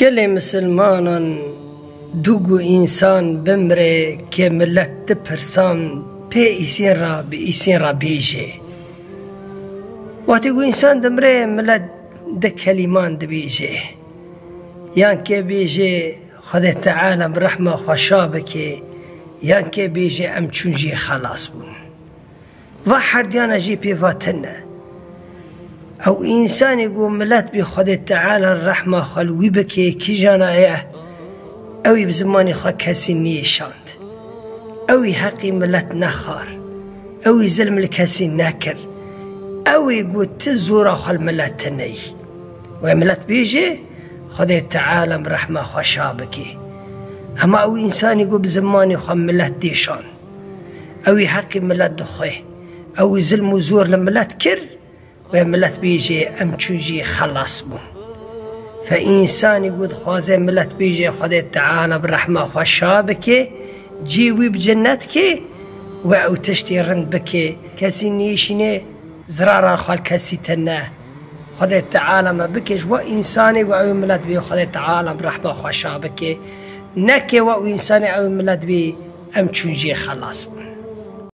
گلی مسلمانان دوگو انسان بمره که ملت دپرسان پی ایسین را بیجه وقتی گو انسان دمره ملت ده کلمان دبیجه یان که بیجه خدا تعالی برحمه خوشا بکه یان که بیجه ام چونجی خلاص بون و هر دیانه جی پیواتنه او انسانی گو ملت بی خدا تعالی رحمه خلوی بکه کی جانا ایه اوی بزمانی خواه کسی نیشاند اوی حقی ملت نخار اوی ظلم لکسی نکر اوی گو تزورا خال ملت تنی و ملت بیجه خدا تعالی رحمه خوشا بکی اما اوی انسانی گو بزمانی خواه ملت دیشان اوی حقی ملت دخواه اوی ظلم و زور لملت کر و ملت بیجه ام چونجی خلاص بون فإنساني قد خوازي ملت بيجي خدي تعالى برحمة خوشا بكي جيوي بجنتك وعو تشتي رند بكي كسي نيشيني زرارا خال كسي تناه خدي تعالى ما بكيش وإنساني وعو ملت بي خدي تعالى برحمة خوشا بكي نكي وإنساني عو ملت بي أم چونجي خلاص بون